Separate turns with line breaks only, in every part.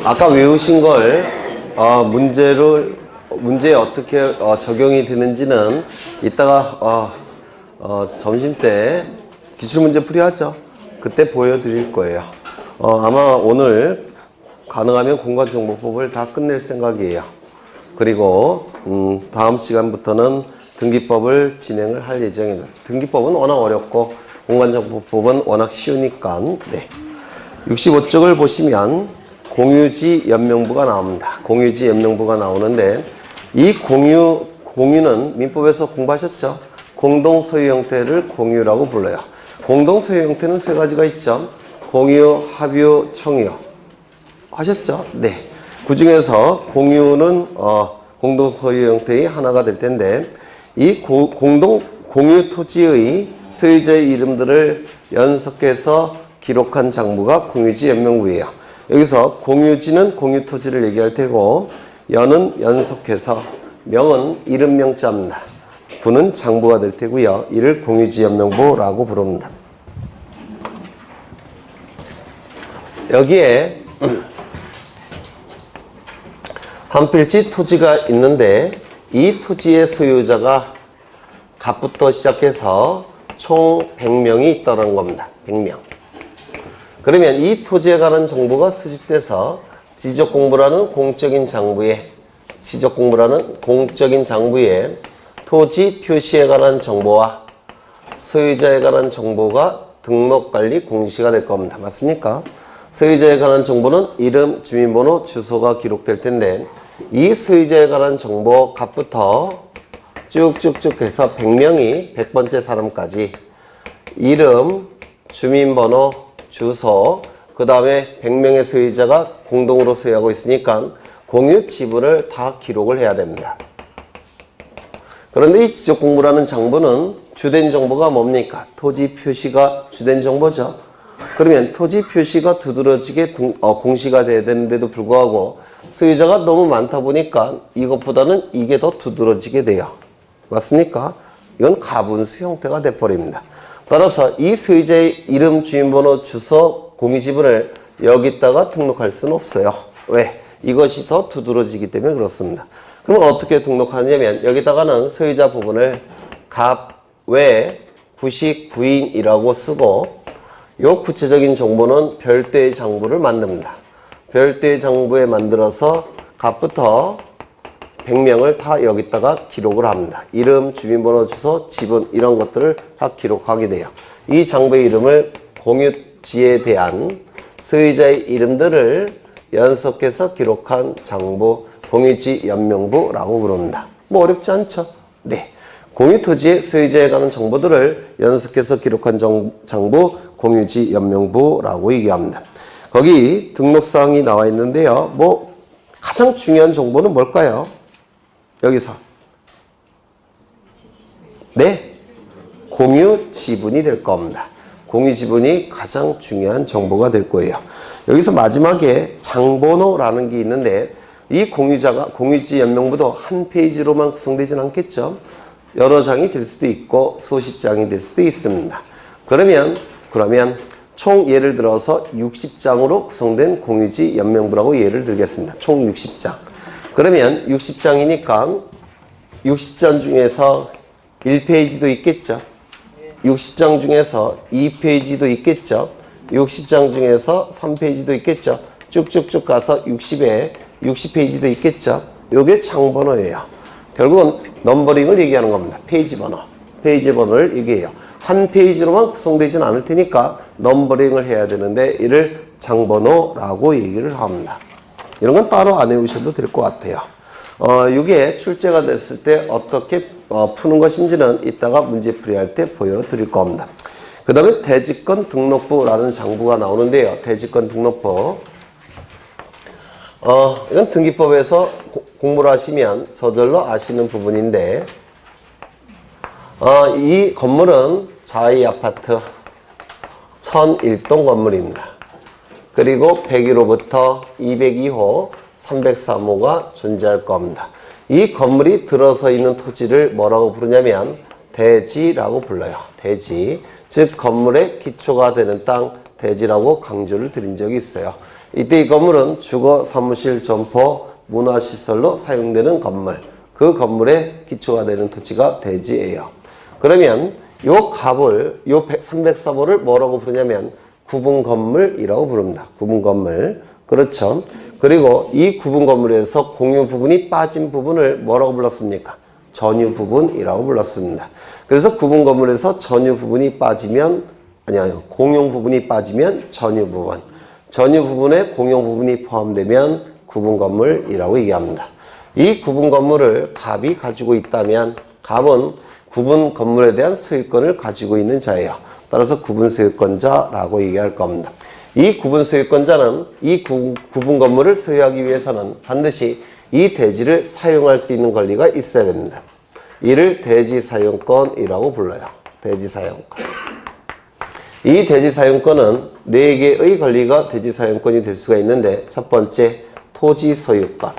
아까 외우신 걸 문제에 어떻게 적용이 되는지는 이따가 점심 때 기출문제 풀이하죠. 그때 보여드릴 거예요. 아마 오늘 가능하면 공간정보법을 다 끝낼 생각이에요. 그리고 다음 시간부터는 등기법을 진행을 할 예정입니다. 등기법은 워낙 어렵고 공간정보법은 워낙 쉬우니까. 네. 65쪽을 보시면 공유지 연명부가 나옵니다. 공유지 연명부가 나오는데 이 공유는 민법에서 공부하셨죠? 공동소유 형태를 공유라고 불러요. 공동소유 형태는 세 가지가 있죠. 공유, 합유, 총유. 하셨죠? 네. 그 중에서 공유는 공동소유 형태의 하나가 될 텐데 이 공유 토지의 소유자의 이름들을 연속해서 기록한 장부가 공유지 연명부예요. 여기서 공유지는 공유 토지를 얘기할 테고 연은 연속해서 명은 이름명자입니다. 부는 장부가 될 테고요. 이를 공유지 연명부라고 부릅니다. 여기에 한 필지 토지가 있는데 이 토지의 소유자가 갑부터 시작해서 총 100명이 있다는 겁니다. 100명. 그러면 이 토지에 관한 정보가 수집돼서 지적공부라는 공적인 장부에 토지 표시에 관한 정보와 소유자에 관한 정보가 등록관리 공시가 될 겁니다. 맞습니까? 소유자에 관한 정보는 이름, 주민번호, 주소가 기록될 텐데 이 소유자에 관한 정보 값부터 쭉쭉쭉 해서 100명이 100번째 사람까지 이름, 주민번호, 주소, 그 다음에 100명의 소유자가 공동으로 소유하고 있으니까 공유 지분을 다 기록을 해야 됩니다. 그런데 이 지적공부라는 장부는 주된 정보가 뭡니까? 토지 표시가 주된 정보죠. 그러면 토지 표시가 두드러지게 공시가 돼야 되는데도 불구하고 소유자가 너무 많다 보니까 이것보다는 이게 더 두드러지게 돼요. 맞습니까? 이건 가분수 형태가 돼버립니다. 따라서 이 소유자의 이름, 주민번호, 주소, 공유지분을 여기다가 등록할 수는 없어요. 왜? 이것이 더 두드러지기 때문에 그렇습니다. 그러면 어떻게 등록하냐면 여기다가는 소유자 부분을 갑, 외, 부식, 부인이라고 쓰고 요 구체적인 정보는 별도의 장부를 만듭니다. 별도의 장부에 만들어서 갑부터 100명을 다 여기다가 기록을 합니다. 이름, 주민번호, 주소, 지분 이런 것들을 다 기록하게 돼요. 이 장부의 이름을 공유지에 대한 소유자의 이름들을 연속해서 기록한 장부, 공유지 연명부라고 부릅니다. 뭐 어렵지 않죠? 네. 공유토지의 소유자에 관한 정보들을 연속해서 기록한 장부, 공유지 연명부라고 얘기합니다. 거기 등록사항이 나와 있는데요. 뭐 가장 중요한 정보는 뭘까요? 여기서 네, 공유 지분이 될 겁니다. 공유 지분이 가장 중요한 정보가 될 거예요. 여기서 마지막에 장번호라는 게 있는데 이 공유지 연명부도 한 페이지로만 구성되진 않겠죠. 여러 장이 될 수도 있고 수십 장이 될 수도 있습니다. 그러면 총 예를 들어서 60장으로 구성된 공유지 연명부라고 예를 들겠습니다. 총 60장. 그러면 60장이니까 60장 중에서 1페이지도 있겠죠. 60장 중에서 2페이지도 있겠죠. 60장 중에서 3페이지도 있겠죠. 쭉쭉쭉 가서 60페이지도 있겠죠. 요게 장번호예요. 결국은 넘버링을 얘기하는 겁니다. 페이지 번호를 얘기해요. 한 페이지로만 구성되진 않을 테니까 넘버링을 해야 되는데 이를 장번호라고 얘기를 합니다. 이런 건 따로 안 외우셔도 될 것 같아요. 이게 출제가 됐을 때 어떻게 푸는 것인지는 이따가 문제풀이할 때 보여드릴 겁니다. 그 다음에 대지권 등록부라는 장부가 나오는데요. 대지권 등록부. 이건 등기법에서 공부를 하시면 저절로 아시는 부분인데, 이 건물은 자이 아파트 1001동 건물입니다. 그리고 101호부터 202호, 303호가 존재할 겁니다. 이 건물이 들어서 있는 토지를 뭐라고 부르냐면 대지라고 불러요. 대지. 즉 건물의 기초가 되는 땅, 대지라고 강조를 드린 적이 있어요. 이때 이 건물은 주거, 사무실, 점포, 문화시설로 사용되는 건물, 그 건물의 기초가 되는 토지가 대지예요. 그러면 요 값을, 요 303호를 뭐라고 부르냐면 구분 건물이라고 부릅니다. 구분 건물. 그렇죠. 그리고 이 구분 건물에서 공유 부분이 빠진 부분을 뭐라고 불렀습니까? 전유 부분이라고 불렀습니다. 그래서 구분 건물에서 전유 부분이 빠지면, 아니요, 공용 부분이 빠지면 전유 부분. 전유 부분에 공용 부분이 포함되면 구분 건물이라고 얘기합니다. 이 구분 건물을 갑이 가지고 있다면 갑은 구분 건물에 대한 소유권을 가지고 있는 자예요. 따라서 구분 소유권자라고 얘기할 겁니다. 이 구분 소유권자는 이 구분 건물을 소유하기 위해서는 반드시 이 대지를 사용할 수 있는 권리가 있어야 됩니다. 이를 대지 사용권이라고 불러요. 대지 사용권. 이 대지 사용권은 4개의 권리가 대지 사용권이 될 수가 있는데, 첫 번째 토지 소유권,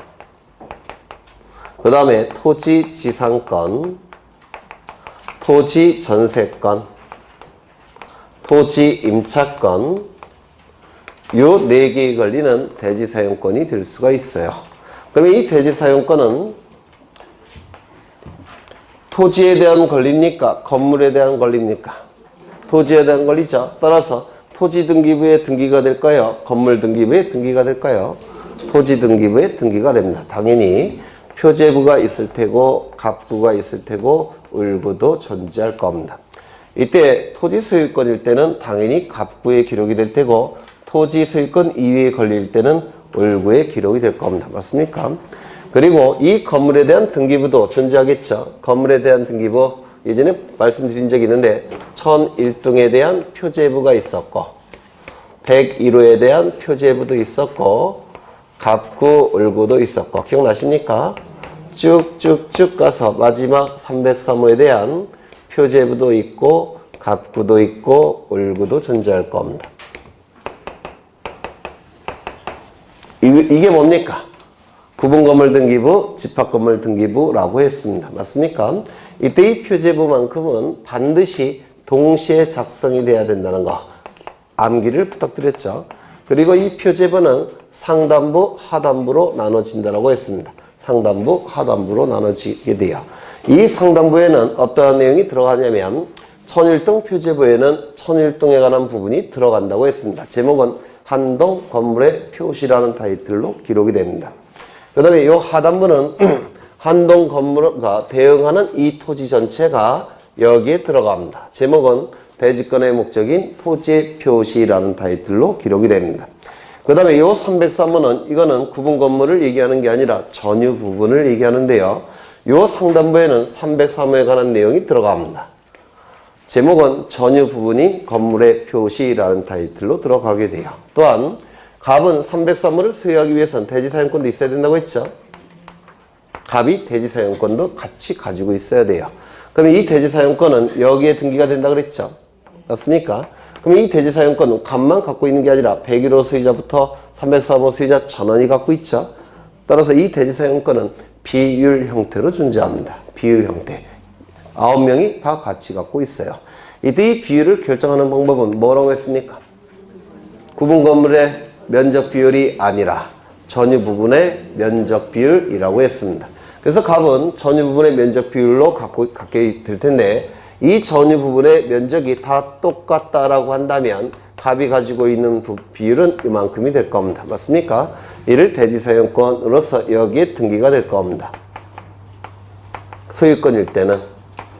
그 다음에 토지 지상권, 토지 전세권, 토지 임차권, 요 4개의 권리는 대지 사용권이 될 수가 있어요. 그러면 이 대지 사용권은 토지에 대한 권리입니까? 건물에 대한 권리입니까? 토지에 대한 권리죠. 따라서 토지 등기부에 등기가 될까요? 건물 등기부에 등기가 될까요? 토지 등기부에 등기가 됩니다. 당연히 표제부가 있을 테고 갑구가 있을 테고 을구도 존재할 겁니다. 이때 토지 소유권일 때는 당연히 갑구에 기록이 될 테고 토지 소유권 이외의 권리일 때는 을구에 기록이 될 겁니다. 맞습니까? 그리고 이 건물에 대한 등기부도 존재하겠죠. 건물에 대한 등기부, 예전에 말씀드린 적이 있는데 1001동에 대한 표제부가 있었고 101호에 대한 표제부도 있었고 갑구, 을구도 있었고 기억나십니까? 쭉쭉쭉 가서 마지막 303호에 대한 표제부도 있고 갑구도 있고 을구도 존재할 겁니다. 이게 뭡니까? 구분건물 등기부, 집합건물 등기부라고 했습니다. 맞습니까? 이때 이 표제부만큼은 반드시 동시에 작성이 돼야 된다는 거 암기를 부탁드렸죠. 그리고 이 표제부는 상단부, 하단부로 나눠진다고 했습니다. 상단부, 하단부로 나눠지게 돼요. 이 상단부에는 어떠한 내용이 들어가냐면 천일동 표제부에는 천일동에 관한 부분이 들어간다고 했습니다. 제목은 한동 건물의 표시라는 타이틀로 기록이 됩니다. 그 다음에 이 하단부는 한동 건물과 대응하는 이 토지 전체가 여기에 들어갑니다. 제목은 대지권의 목적인 토지 표시라는 타이틀로 기록이 됩니다. 그 다음에 이 303호는 이거는 구분 건물을 얘기하는 게 아니라 전유 부분을 얘기하는데요. 이 상단부에는 303호에 관한 내용이 들어갑니다. 제목은 전유 부분인 건물의 표시라는 타이틀로 들어가게 돼요. 또한 갑은 303호를 소유하기 위해서는 대지사용권도 있어야 된다고 했죠. 갑이 대지사용권도 같이 가지고 있어야 돼요. 그럼 이 대지사용권은 여기에 등기가 된다고 그랬죠. 맞습니까? 그럼 이 대지사용권은 갑만 갖고 있는 게 아니라 101호 소유자부터 303호 소유자 전원이 갖고 있죠. 따라서 이 대지사용권은 비율 형태로 존재합니다. 비율 형태. 9명이 다 같이 갖고 있어요. 이때 이 비율을 결정하는 방법은 뭐라고 했습니까? 구분 건물의 면적 비율이 아니라 전유 부분의 면적 비율이라고 했습니다. 그래서 갑은 전유 부분의 면적 비율로 갖게 될 텐데 이 전유 부분의 면적이 다 똑같다라고 한다면 갑이 가지고 있는 비율은 이만큼이 될 겁니다. 맞습니까? 이를 대지사용권으로서 여기에 등기가 될 겁니다. 소유권일 때는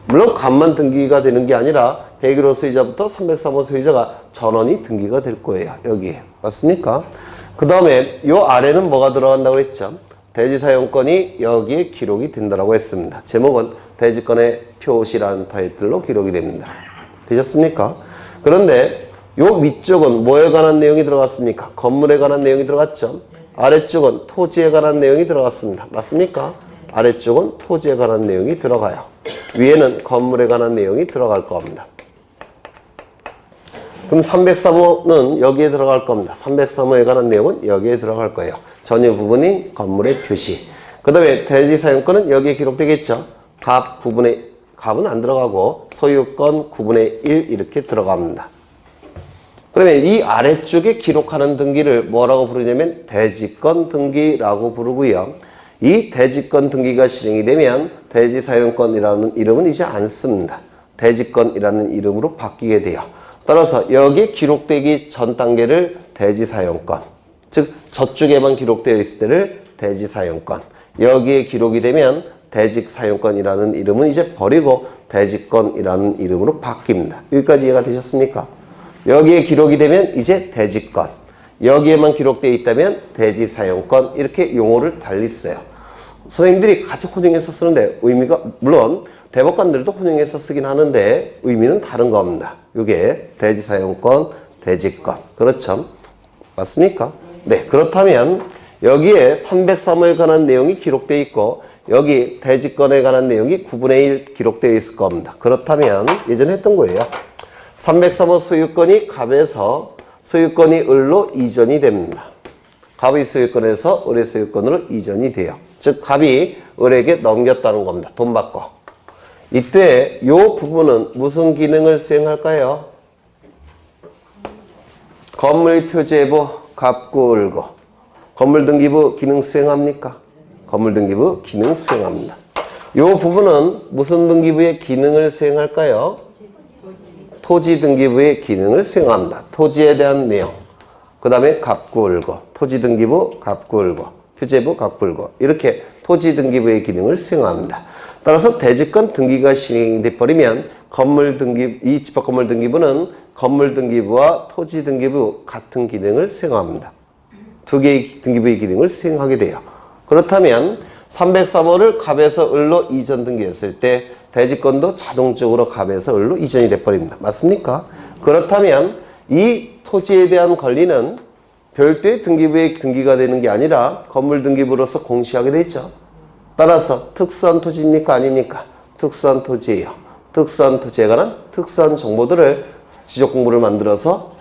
물론 갑만 등기가 되는 게 아니라 101호 소유자부터 303호 소유자가 전원이 등기가 될 거예요. 여기에. 맞습니까? 그 다음에 이 아래는 뭐가 들어간다고 했죠? 대지사용권이 여기에 기록이 된다고 했습니다. 제목은 대지권의 표시라는 타이틀로 기록이 됩니다. 되셨습니까? 그런데 이 위쪽은 뭐에 관한 내용이 들어갔습니까? 건물에 관한 내용이 들어갔죠? 아래쪽은 토지에 관한 내용이 들어갔습니다. 맞습니까? 아래쪽은 토지에 관한 내용이 들어가요. 위에는 건물에 관한 내용이 들어갈 겁니다. 그럼 303호는 여기에 들어갈 겁니다. 303호에 관한 내용은 여기에 들어갈 거예요. 전유 부분인 건물의 표시. 그 다음에 대지사용권은 여기에 기록되겠죠. 갑 9분의, 갑은 안 들어가고 소유권 9분의 1 이렇게 들어갑니다. 그러면 이 아래쪽에 기록하는 등기를 뭐라고 부르냐면 대지권 등기라고 부르고요. 이 대지권 등기가 실행이 되면 대지사용권이라는 이름은 이제 안 씁니다. 대지권이라는 이름으로 바뀌게 돼요. 따라서 여기에 기록되기 전 단계를 대지사용권, 즉 저쪽에만 기록되어 있을 때를 대지사용권, 여기에 기록이 되면 대직사용권이라는 이름은 이제 버리고 대지권이라는 이름으로 바뀝니다. 여기까지 이해가 되셨습니까? 여기에 기록이 되면 이제 대지권, 여기에만 기록되어 있다면 대지사용권, 이렇게 용어를 달리 써요. 선생님들이 같이 혼용해서 쓰는데 의미가, 물론 대법관들도 혼용해서 쓰긴 하는데 의미는 다른 겁니다. 이게 대지사용권, 대지권. 그렇죠? 맞습니까? 네, 그렇다면 여기에 303호에 관한 내용이 기록되어 있고 여기 대지권에 관한 내용이 9분의 1 기록되어 있을 겁니다. 그렇다면 예전에 했던 거예요. 303호 소유권이 갑에서 소유권이 을로 이전이 됩니다. 갑의 소유권에서 을의 소유권으로 이전이 돼요. 즉 갑이 을에게 넘겼다는 겁니다. 돈 받고. 이때 이 부분은 무슨 기능을 수행할까요? 건물표제부 갑구 을고. 건물등기부 기능 수행합니까? 건물등기부 기능 수행합니다. 이 부분은 무슨 등기부의 기능을 수행할까요? 토지등기부의 기능을 수행합니다. 토지에 대한 내용, 그 다음에 갑구 을고, 토지등기부 갑구 을고, 표제부 갑구 을고, 이렇게 토지등기부의 기능을 수행합니다. 따라서 대지권 등기가 실행돼 버리면 이 집합건물등기부는 건물등기부와 토지등기부 같은 기능을 수행합니다. 두 개의 등기부의 기능을 수행하게 돼요. 그렇다면 303호를 갑에서 을로 이전 등기했을 때 대지권도 자동적으로 갑에서 을로 이전이 돼버립니다. 맞습니까? 그렇다면 이 토지에 대한 권리는 별도의 등기부의 등기가 되는 게 아니라 건물 등기부로서 공시하게 되죠. 따라서 특수한 토지입니까? 아닙니까? 특수한 토지예요. 특수한 토지에 관한 특수한 정보들을 지적 공부를 만들어서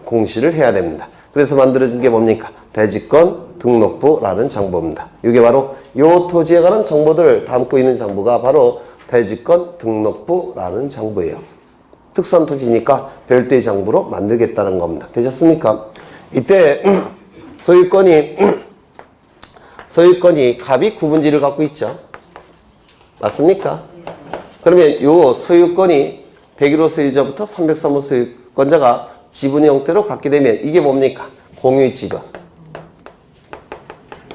공시를 해야 됩니다. 그래서 만들어진 게 뭡니까? 대지권 등록부라는 장부입니다. 이게 바로 이 토지에 관한 정보들을 담고 있는 장부가 바로 대지권 등록부라는 장부예요. 특수한 토지니까 별도의 장부로 만들겠다는 겁니다. 되셨습니까? 이때 소유권이 갑이 구분지를 갖고 있죠. 맞습니까? 그러면 이 소유권이 101호 소유자부터 303호 소유권자가 지분의 형태로 갖게 되면 이게 뭡니까? 공유지분.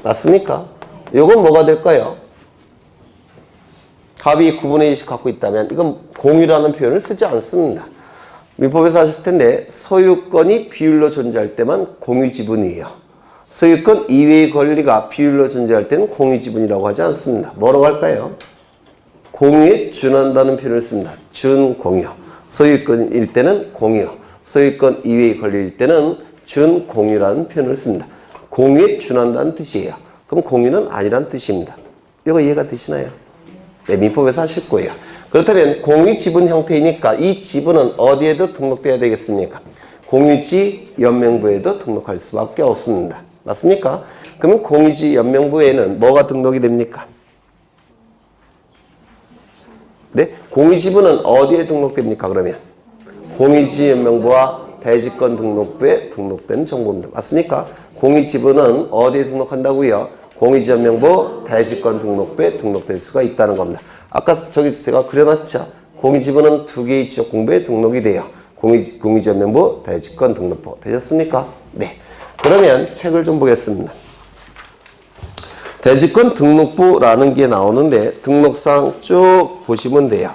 맞습니까? 이건 뭐가 될까요? 갑이 9분의 1씩 갖고 있다면 이건 공유라는 표현을 쓰지 않습니다. 민법에서 하셨을 텐데 소유권이 비율로 존재할 때만 공유지분이에요. 소유권 이외의 권리가 비율로 존재할 때는 공유지분이라고 하지 않습니다. 뭐라고 할까요? 공유에 준한다는 표현을 씁니다. 준공유. 소유권일 때는 공유, 소유권 이외의 권리일 때는 준공유라는 표현을 씁니다. 공유에 준한다는 뜻이에요. 그럼 공유는 아니란 뜻입니다. 이거 이해가 되시나요? 네, 민법에서 하실 거예요. 그렇다면 공유지분 형태이니까 이 지분은 어디에도 등록돼야 되겠습니까? 공유지 연명부에도 등록할 수밖에 없습니다. 맞습니까? 그러면 공유지 연명부에는 뭐가 등록이 됩니까? 네? 공유지분은 어디에 등록됩니까? 그러면 공유지 연명부와 대지권 등록부에 등록되는 정보입니다. 맞습니까? 공유지분은 어디에 등록한다고요? 공유지 연명부, 대지권 등록부에 등록될 수가 있다는 겁니다. 아까 저기 제가 그려놨죠? 공유지분은 두 개의 지적 공부에 등록이 돼요. 공유지 연명부, 대지권 등록부. 되셨습니까? 네. 그러면 책을 좀 보겠습니다. 대지권 등록부라는 게 나오는데 등록상 쭉 보시면 돼요.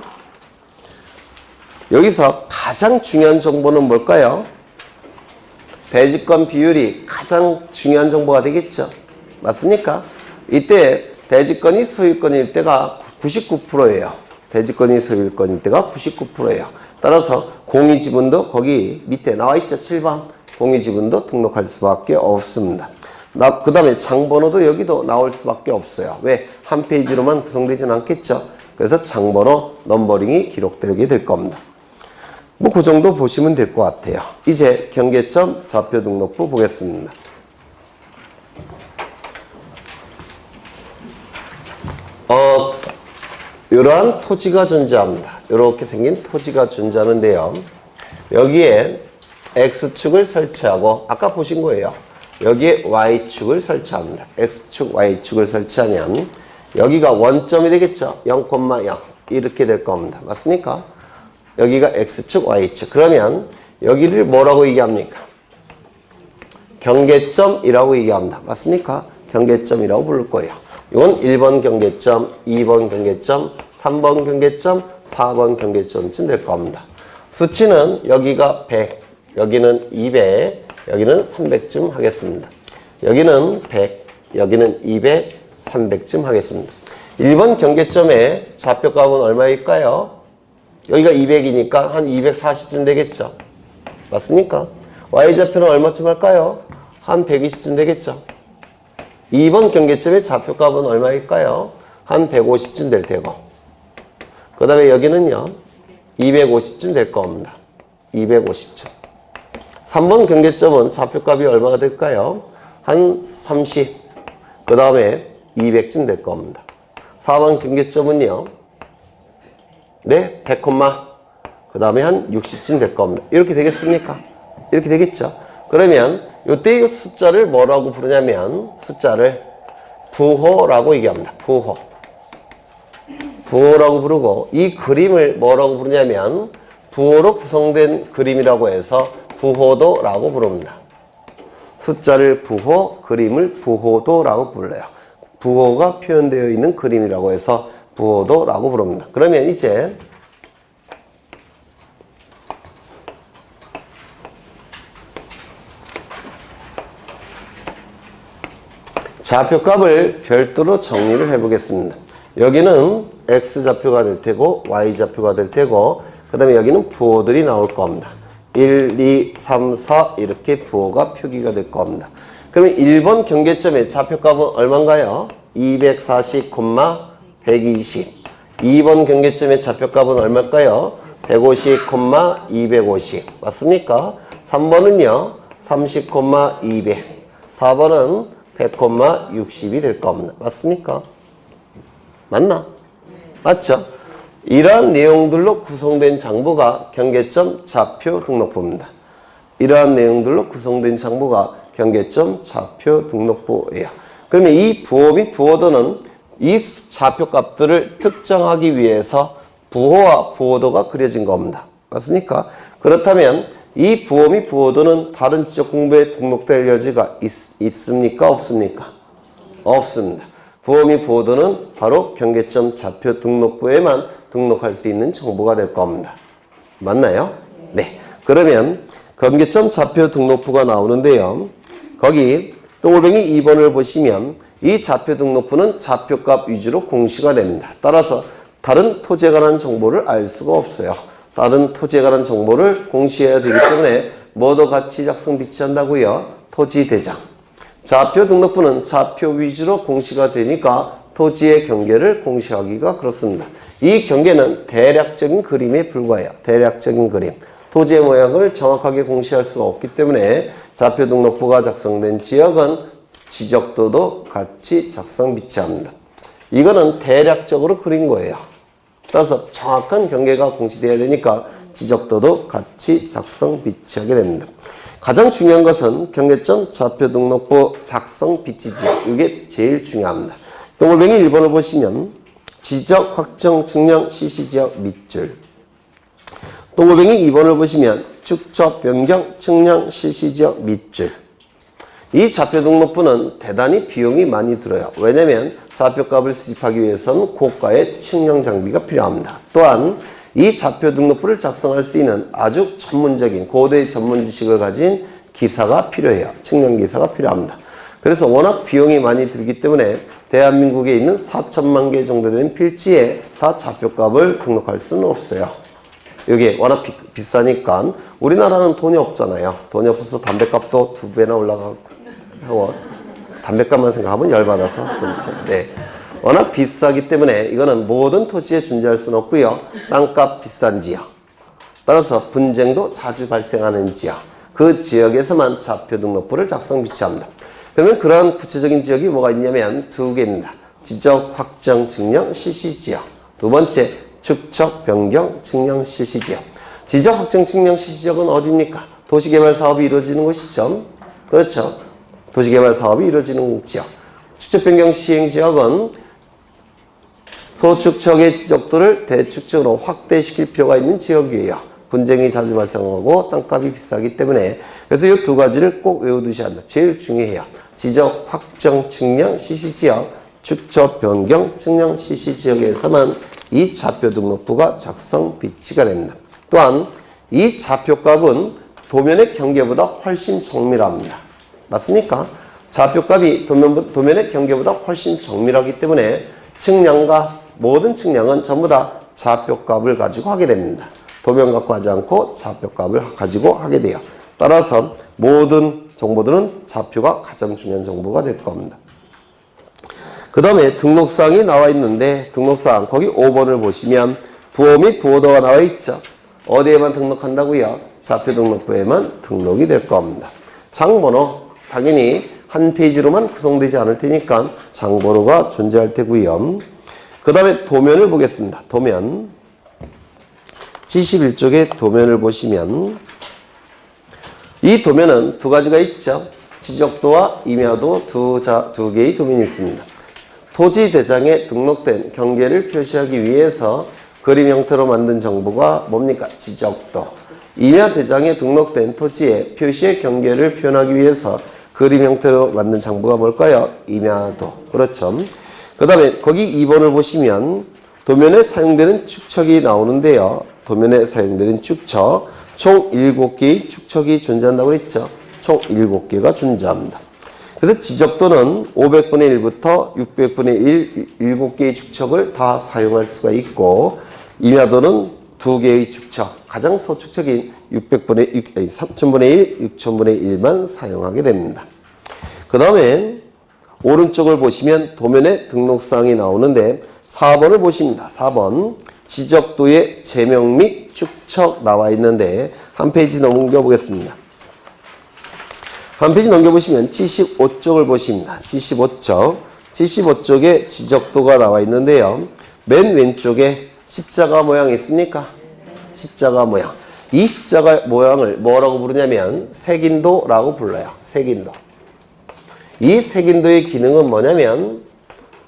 여기서 가장 중요한 정보는 뭘까요? 대지권 비율이 가장 중요한 정보가 되겠죠. 맞습니까? 이때 대지권이 소유권일 때가 99%예요. 대지권이 소유권일 때가 99%예요. 따라서 공유지분도 거기 밑에 나와 있죠. 7번. 공유지분도 등록할 수밖에 없습니다. 그 다음에 장번호도 여기도 나올 수밖에 없어요. 왜? 한 페이지로만 구성되진 않겠죠. 그래서 장번호, 넘버링이 기록되게 될 겁니다. 뭐 그 정도 보시면 될 것 같아요. 이제 경계점 좌표등록부 보겠습니다. 이러한 토지가 존재합니다. 이렇게 생긴 토지가 존재하는데요. 여기에 X축을 설치하고 아까 보신 거예요. 여기에 Y축을 설치합니다. X축, Y축을 설치하면 여기가 원점이 되겠죠. 0,0 이렇게 될 겁니다. 맞습니까? 여기가 X축, Y축. 그러면 여기를 뭐라고 얘기합니까? 경계점이라고 얘기합니다. 맞습니까? 경계점이라고 부를 거예요. 이건 1번 경계점, 2번 경계점, 3번 경계점, 4번 경계점쯤 될 겁니다. 수치는 여기가 100, 여기는 200, 여기는 300쯤 하겠습니다. 여기는 100, 여기는 200, 300쯤 하겠습니다. 1번 경계점의 좌표값은 얼마일까요? 여기가 200이니까 한 240쯤 되겠죠. 맞습니까? Y좌표는 얼마쯤 할까요? 한 120쯤 되겠죠. 2번 경계점의 좌표값은 얼마일까요? 한 150쯤 될 테고. 그 다음에 여기는요, 250쯤 될 겁니다. 250쯤. 3번 경계점은 좌표값이 얼마가 될까요? 한 30. 그 다음에 200쯤 될 겁니다. 4번 경계점은요, 네, 100, 그 다음에 한 60쯤 될 겁니다. 이렇게 되겠습니까? 이렇게 되겠죠? 그러면 이때 이 숫자를 뭐라고 부르냐면 숫자를 부호라고 얘기합니다. 부호. 부호라고 부르고 이 그림을 뭐라고 부르냐면 부호로 구성된 그림이라고 해서 부호도라고 부릅니다. 숫자를 부호, 그림을 부호도라고 불러요. 부호가 표현되어 있는 그림이라고 해서 부호도라고 부릅니다. 그러면 이제 좌표값을 별도로 정리를 해보겠습니다. 여기는 X좌표가 될 테고 Y좌표가 될 테고 그 다음에 여기는 부호들이 나올 겁니다. 1, 2, 3, 4 이렇게 부호가 표기가 될 겁니다. 그러면 1번 경계점의 좌표값은 얼마인가요? 240, 120. 2번 경계점의 좌표값은 얼마일까요? 150, 250. 맞습니까? 3번은요. 30, 200. 4번은 100, 60이 될 겁니다. 맞습니까? 맞나? 맞죠? 이러한 내용들로 구성된 장부가 경계점 좌표 등록부입니다. 이러한 내용들로 구성된 장부가 경계점 좌표 등록부예요. 그러면 이 부호 및 부호도는 이 좌표 값들을 특정하기 위해서 부호와 부호도가 그려진 겁니다. 맞습니까? 그렇다면 이 부호 및 부호도는 다른 지적 공부에 등록될 여지가 있습니까? 없습니까? 없습니다. 부호 및 부호도는 바로 경계점 좌표 등록부에만 등록할 수 있는 정보가 될 겁니다. 맞나요? 네. 그러면 경계점 좌표 등록부가 나오는데요. 거기 동글뱅이 2번을 보시면 이 좌표 등록부는 좌표값 위주로 공시가 됩니다. 따라서 다른 토지에 관한 정보를 알 수가 없어요. 다른 토지에 관한 정보를 공시해야 되기 때문에 뭐도 같이 작성 비치한다고요? 토지대장. 좌표 등록부는 좌표 위주로 공시가 되니까 토지의 경계를 공시하기가 그렇습니다. 이 경계는 대략적인 그림에 불과해요. 대략적인 그림. 토지의 모양을 정확하게 공시할 수가 없기 때문에 좌표 등록부가 작성된 지역은 지적도도 같이 작성 비치합니다. 이거는 대략적으로 그린 거예요. 따라서 정확한 경계가 공시되어야 되니까 지적도도 같이 작성 비치하게 됩니다. 가장 중요한 것은 경계점 좌표 등록부 작성 비치 지역. 이게 제일 중요합니다. 동글뱅이 1번을 보시면 지적, 확정, 측량, 실시지역, 밑줄. 동글뱅이 2번을 보시면 축척, 변경, 측량, 실시지역, 밑줄. 이 좌표 등록부는 대단히 비용이 많이 들어요. 왜냐하면 좌표값을 수집하기 위해서는 고가의 측량 장비가 필요합니다. 또한 이 좌표 등록부를 작성할 수 있는 아주 전문적인 고도의 전문 지식을 가진 기사가 필요해요. 측량 기사가 필요합니다. 그래서 워낙 비용이 많이 들기 때문에 대한민국에 있는 4천만 개 정도 되는 필지에 다 좌표값을 등록할 수는 없어요. 이게 워낙 비싸니까 우리나라는 돈이 없잖아요. 돈이 없어서 담배값도 2배나 올라가고 담배값만 생각하면 열받아서 도대체. 네. 워낙 비싸기 때문에 이거는 모든 토지에 존재할 수는 없고요. 땅값 비싼 지역. 따라서 분쟁도 자주 발생하는 지역. 그 지역에서만 좌표 등록부를 작성 비치합니다. 그러면 그러한 구체적인 지역이 뭐가 있냐면 2개입니다. 지적, 확정, 측량, 실시 지역. 두 번째, 축척, 변경, 측량, 실시 지역. 지적, 확정, 측량, 실시 지역은 어디입니까? 도시개발 사업이 이루어지는 곳이죠. 그렇죠. 도시개발 사업이 이루어지는 지역. 축척변경 시행지역은 소축척의 지적도를 대축척으로 확대시킬 필요가 있는 지역이에요. 분쟁이 자주 발생하고 땅값이 비싸기 때문에. 그래서 이 두 가지를 꼭 외워두셔야 한다. 제일 중요해요. 지적, 확정, 측량, 시시지역, 축척, 변경, 측량, 시시지역에서만 이 좌표 등록부가 작성 비치가 됩니다. 또한 이 좌표값은 도면의 경계보다 훨씬 정밀합니다. 맞습니까? 좌표값이 도면의 경계보다 훨씬 정밀하기 때문에 측량과 모든 측량은 전부 다 좌표값을 가지고 하게 됩니다. 도면 갖고 하지 않고 좌표값을 가지고 하게 돼요. 따라서 모든 정보들은 좌표가 가장 중요한 정보가 될 겁니다. 그 다음에 등록사항이 나와 있는데 등록사항 거기 5번을 보시면 부호 및 부호도가 나와 있죠. 어디에만 등록한다고요? 좌표 등록부에만 등록이 될 겁니다. 장번호 당연히 한 페이지로만 구성되지 않을 테니까 장번호가 존재할 테고요. 그 다음에 도면을 보겠습니다. 도면 71쪽에 도면을 보시면 이 도면은 두 가지가 있죠. 지적도와 임야도 두 개의 도면이 있습니다. 토지 대장에 등록된 경계를 표시하기 위해서 그림 형태로 만든 정보가 뭡니까? 지적도. 임야 대장에 등록된 토지의 표시의 경계를 표현하기 위해서 그림 형태로 만든 정보가 뭘까요? 임야도. 그렇죠. 그 다음에 거기 2번을 보시면 도면에 사용되는 축척이 나오는데요. 도면에 사용되는 축척. 총 7개의 축척이 존재한다고 그랬죠. 총 7개가 존재합니다. 그래서 지적도는 500분의 1부터 600분의 1, 7개의 축척을 다 사용할 수가 있고 임야도는 2개의 축척, 가장 소축척인 3000분의 1, 6000분의 1만 사용하게 됩니다. 그 다음에 오른쪽을 보시면 도면에 등록사항이 나오는데 4번을 보십니다. 4번 지적도의 제명 및 축척 나와 있는데 한 페이지 넘겨 보겠습니다. 한 페이지 넘겨보시면 75쪽을 보십니다. 75쪽. 75쪽에 지적도가 나와 있는데요. 맨 왼쪽에 십자가 모양이 있습니까? 십자가 모양. 이 십자가 모양을 뭐라고 부르냐면 색인도라고 불러요. 색인도. 이 색인도의 기능은 뭐냐면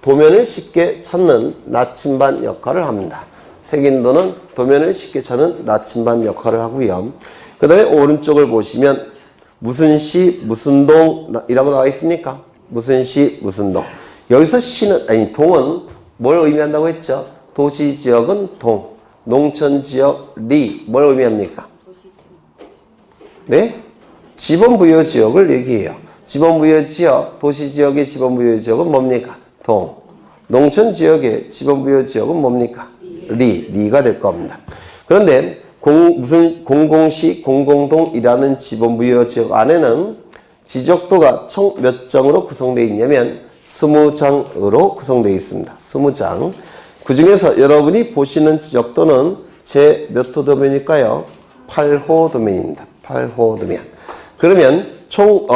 도면을 쉽게 찾는 나침반 역할을 합니다. 색인도는 도면을 쉽게 찾는 나침반 역할을 하고요. 그 다음에 오른쪽을 보시면 무슨 시, 무슨 동이라고 나와 있습니까? 무슨 시, 무슨 동. 여기서 시는, 동은 뭘 의미한다고 했죠? 도시지역은 동, 농촌지역 리, 뭘 의미합니까? 네? 지번부여지역을 얘기해요. 지번부여지역, 도시지역의 지번부여지역은 뭡니까? 동. 농촌지역의 지번부여지역은 뭡니까? 리가 될 겁니다. 그런데 무슨 공공시, 공공동이라는 지번부여지역 안에는 지적도가 총 몇 장으로 구성되어 있냐면 20장으로 구성되어 있습니다. 20장. 그 중에서 여러분이 보시는 지적도는 제 몇 호 도면일까요? 8호 도면입니다. 8호 도면. 그러면 총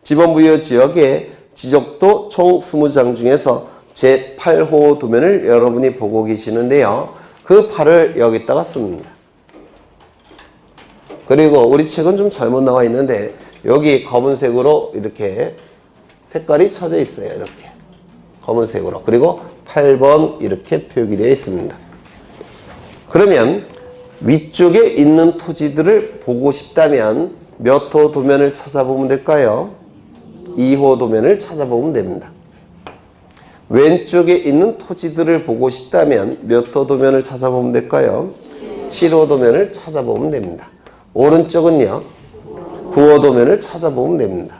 지번부여지역의 지적도 총 20장 중에서 제 8호 도면을 여러분이 보고 계시는데요. 그 8을 여기다가 씁니다. 그리고 우리 책은 좀 잘못 나와 있는데 여기 검은색으로 이렇게 색깔이 쳐져 있어요. 이렇게 검은색으로. 그리고 8번 이렇게 표기되어 있습니다. 그러면 위쪽에 있는 토지들을 보고 싶다면 몇 호 도면을 찾아보면 될까요? 2호 도면을 찾아보면 됩니다. 왼쪽에 있는 토지들을 보고 싶다면 몇 호 도면을 찾아보면 될까요? 7호 도면을 찾아보면 됩니다. 오른쪽은요, 9호 도면을 찾아보면 됩니다.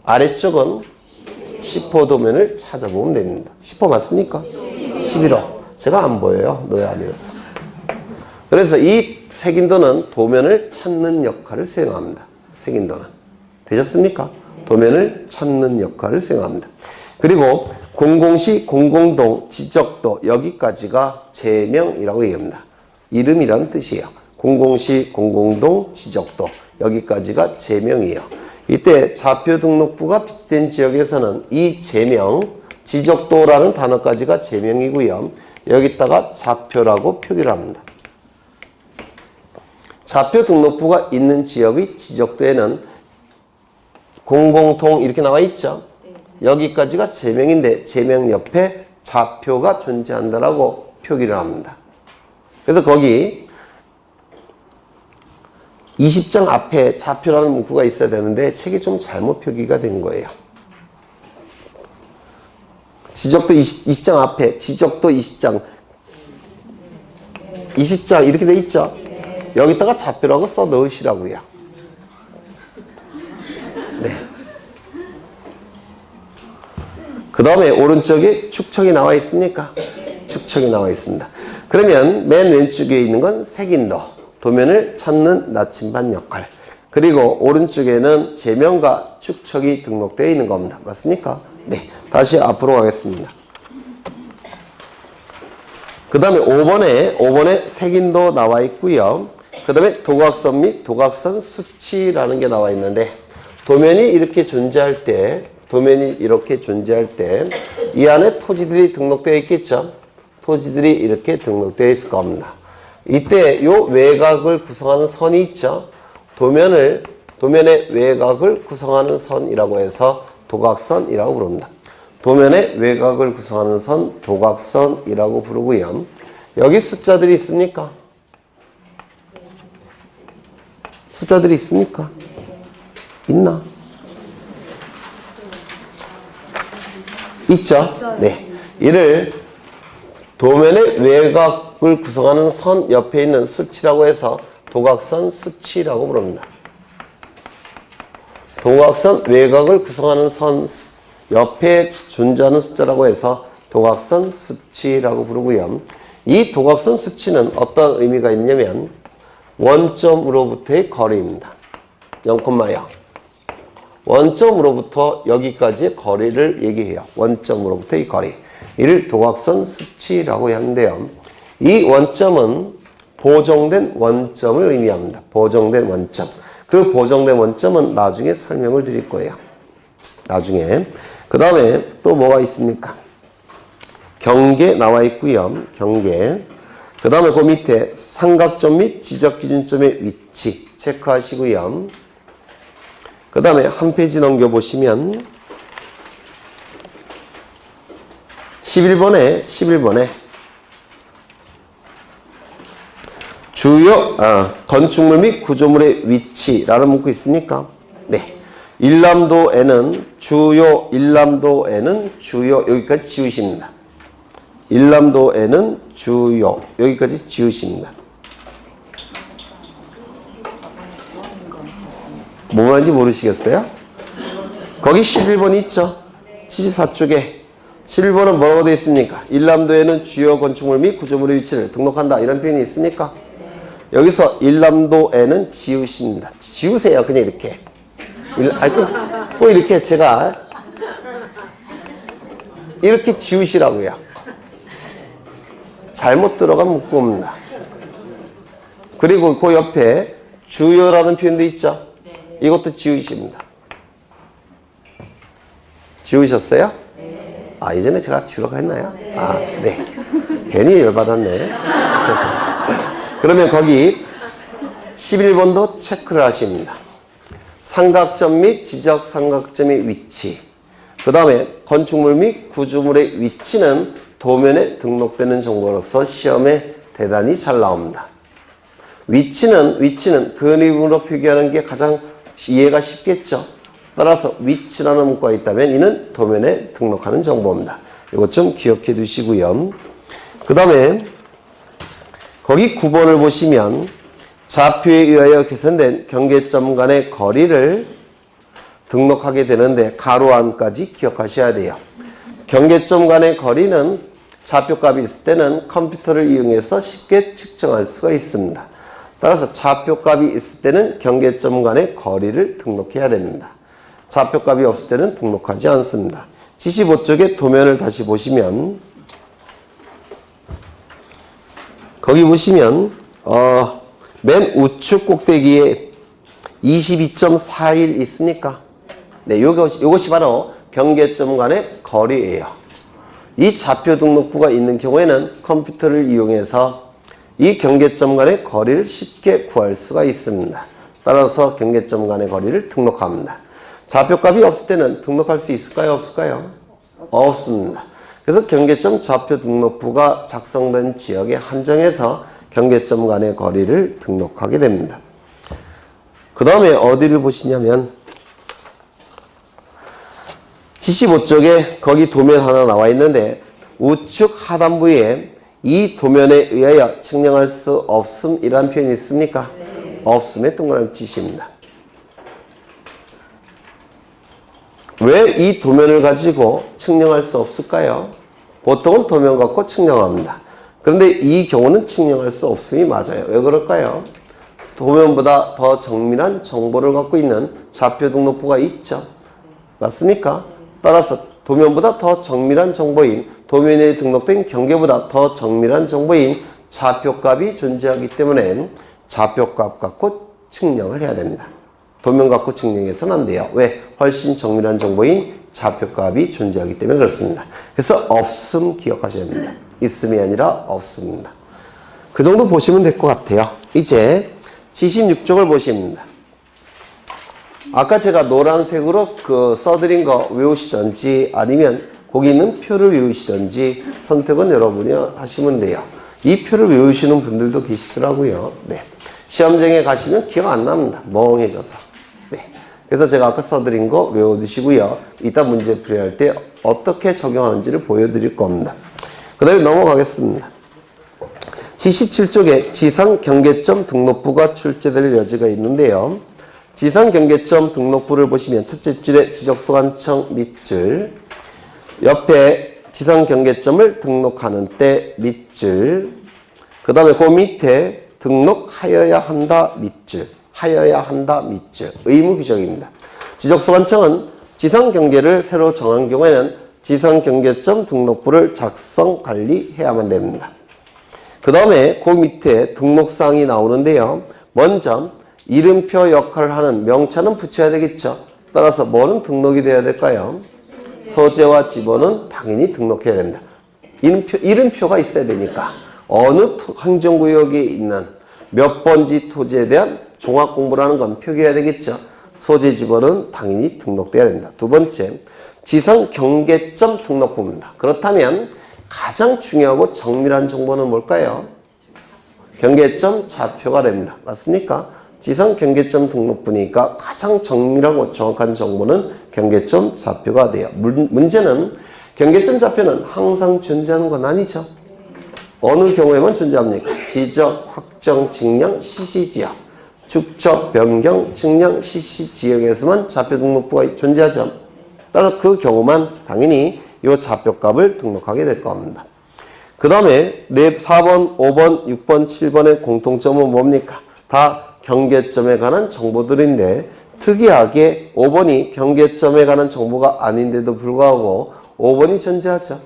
아래쪽은 10호 도면을 찾아보면 됩니다. 10호 맞습니까? 11호. 제가 안 보여요. 너희 아니어서. 그래서 이 색인도는 도면을 찾는 역할을 수행합니다. 색인도는. 되셨습니까? 도면을 찾는 역할을 수행합니다. 그리고 공공시, 공공동, 지적도 여기까지가 제명이라고 얘기합니다. 이름이란 뜻이에요. 공공시, 공공동, 지적도 여기까지가 제명이에요. 이때 좌표 등록부가 비치된 지역에서는 이 제명, 지적도라는 단어까지가 제명이고요. 여기다가 좌표라고 표기를 합니다. 좌표 등록부가 있는 지역의 지적도에는 공공통 이렇게 나와 있죠. 여기까지가 제명인데 제명 옆에 좌표가 존재한다라고 표기를 합니다. 그래서 거기 20장 앞에 좌표라는 문구가 있어야 되는데 책이 좀 잘못 표기가 된 거예요. 지적도 20장 앞에 지적도 20장 이렇게 돼 있죠. 여기다가 좌표라고 써 넣으시라고요. 네. 그 다음에 오른쪽에 축척이 나와 있습니까? 축척이 나와 있습니다. 그러면 맨 왼쪽에 있는 건 색인도, 도면을 찾는 나침반 역할. 그리고 오른쪽에는 제명과 축척이 등록되어 있는 겁니다. 맞습니까? 네. 다시 앞으로 가겠습니다. 그 다음에 5번에 색인도 나와 있고요. 그 다음에 도각선 및 도각선 수치라는 게 나와 있는데, 도면이 이렇게 존재할 때, 이 안에 토지들이 등록되어 있겠죠? 토지들이 이렇게 등록되어 있을 겁니다. 이때 요 외곽을 구성하는 선이 있죠? 도면의 외곽을 구성하는 선이라고 해서 도각선이라고 부릅니다. 도면의 외곽을 구성하는 선, 도각선이라고 부르고요. 여기 숫자들이 있습니까? 숫자들이 있습니까? 있나? 있죠? 네. 이를 도면의 외곽을 구성하는 선 옆에 있는 수치라고 해서 도각선 수치라고 부릅니다. 도각선 외곽을 구성하는 선 옆에 존재하는 숫자라고 해서 도각선 수치라고 부르고요. 이 도각선 수치는 어떤 의미가 있냐면 원점으로부터의 거리입니다. 0,0. 원점으로부터 여기까지의 거리를 얘기해요. 원점으로부터의 거리. 이를 도각선 수치라고 하는데요. 이 원점은 보정된 원점을 의미합니다. 보정된 원점. 그 보정된 원점은 나중에 설명을 드릴 거예요. 나중에. 그 다음에 또 뭐가 있습니까? 경계 나와 있고요. 경계. 그 다음에 그 밑에 삼각점 및 지적기준점의 위치 체크하시고요. 그 다음에 한 페이지 넘겨보시면 11번에 주요 건축물 및 구조물의 위치라는 문구 있습니까? 네. 일람도에는 주요 여기까지 지우십니다. 일람도에는 주요 여기까지 지우십니다. 뭐 말인지 모르시겠어요? 거기 11번 있죠? 74쪽에 11번은 뭐라고 되어 있습니까? 일람도에는 주요 건축물 및 구조물의 위치를 등록한다 이런 표현이 있습니까? 여기서 일람도에는 지우십니다. 지우세요. 그냥 이렇게. 또 이렇게 제가 이렇게 지우시라고요. 잘못 들어간 문구입니다. 그리고 그 옆에 주요라는 표현도 있죠? 이것도 지우십니다. 지우셨어요? 아, 이전에 제가 지우라고 했나요? 아, 네. 괜히 열받았네. 그러면 거기 11번도 체크를 하십니다. 삼각점 및 지적 삼각점의 위치. 그 다음에 건축물 및 구조물의 위치는 도면에 등록되는 정보로서 시험에 대단히 잘 나옵니다. 위치는 근입으로 표기하는 게 가장 이해가 쉽겠죠. 따라서 위치라는 문구가 있다면 이는 도면에 등록하는 정보입니다. 이것 좀 기억해 두시고요. 그 다음에 거기 9번을 보시면 좌표에 의하여 계산된 경계점 간의 거리를 등록하게 되는데 가로 안까지 기억하셔야 돼요. 경계점 간의 거리는 좌표값이 있을 때는 컴퓨터를 이용해서 쉽게 측정할 수가 있습니다. 따라서 좌표값이 있을 때는 경계점 간의 거리를 등록해야 됩니다. 좌표값이 없을 때는 등록하지 않습니다. 75쪽에 도면을 다시 보시면 거기 보시면 맨 우측 꼭대기에 22.41 있습니까? 네, 요것이 바로 경계점 간의 거리예요. 이 좌표 등록부가 있는 경우에는 컴퓨터를 이용해서 이 경계점 간의 거리를 쉽게 구할 수가 있습니다. 따라서 경계점 간의 거리를 등록합니다. 좌표값이 없을 때는 등록할 수 있을까요? 없을까요? 없습니다. 그래서 경계점 좌표 등록부가 작성된 지역에 한정해서 경계점 간의 거리를 등록하게 됩니다. 그 다음에 어디를 보시냐면 75쪽에 거기 도면 하나 나와 있는데 우측 하단부에 이 도면에 의하여 측량할 수 없음이라는 표현이 있습니까? 네. 없음에 동그라미 치십니다. 왜 이 도면을 가지고 측량할 수 없을까요? 보통은 도면 갖고 측량합니다. 그런데 이 경우는 측량할 수 없음이 맞아요. 왜 그럴까요? 도면보다 더 정밀한 정보를 갖고 있는 좌표 등록부가 있죠. 맞습니까? 따라서 도면보다 더 정밀한 정보인 도면에 등록된 경계보다 더 정밀한 정보인 좌표값이 존재하기 때문에 좌표값 갖고 측량을 해야 됩니다. 도면 갖고 측량해서는 안 돼요. 왜? 훨씬 정밀한 정보인 좌표값이 존재하기 때문에 그렇습니다. 그래서 없음 기억하셔야 됩니다. 있음이 아니라 없습니다. 그 정도 보시면 될 것 같아요. 이제 76쪽을 보십니다. 아까 제가 노란색으로 써드린 거 외우시던지 아니면 거기 있는 표를 외우시던지 선택은 여러분이 하시면 돼요. 이 표를 외우시는 분들도 계시더라고요. 네. 시험장에 가시면 기억 안 납니다. 멍해져서. 네. 그래서 제가 아까 써드린 거 외워두시고요. 이따 문제 풀이할 때 어떻게 적용하는지를 보여드릴 겁니다. 그 다음에 넘어가겠습니다. 77쪽에 지상 경계점 등록부가 출제될 여지가 있는데요. 지상 경계점 등록부를 보시면 첫째 줄에 지적소관청 밑줄, 옆에 지상 경계점을 등록하는 때 밑줄, 그 다음에 그 밑에 등록하여야 한다 밑줄, 하여야 한다 밑줄, 의무 규정입니다. 지적소관청은 지상 경계를 새로 정한 경우에는 지상 경계점 등록부를 작성 관리해야만 됩니다. 그 다음에 그 밑에 등록사항이 나오는데요. 먼저 이름표 역할을 하는 명차는 붙여야 되겠죠. 따라서 뭐는 등록이 돼야 될까요? 소재와 지번은 당연히 등록해야 됩니다. 이름표가 있어야 되니까 어느 행정구역에 있는 몇 번지 토지에 대한 종합 공부를 하는 건 표기해야 되겠죠. 소재 지번은 당연히 등록돼야 됩니다. 두 번째, 지상 경계점 등록부입니다. 그렇다면 가장 중요하고 정밀한 정보는 뭘까요? 경계점 좌표가 됩니다. 맞습니까? 지상 경계점 등록부니까 가장 정밀하고 정확한 정보는 경계점 좌표가 돼요. 문제는 경계점 좌표는 항상 존재하는 건 아니죠. 어느 경우에만 존재합니까? 지적, 확정, 측량, 시시지역. 축척, 변경, 측량, 시시지역에서만 좌표 등록부가 존재하죠. 따라서 그 경우만 당연히 이 좌표값을 등록하게 될 겁니다. 그 다음에 4번, 5번, 6번, 7번의 공통점은 뭡니까? 다 경계점에 관한 정보들인데 특이하게 5번이 경계점에 관한 정보가 아닌데도 불구하고 5번이 존재하죠.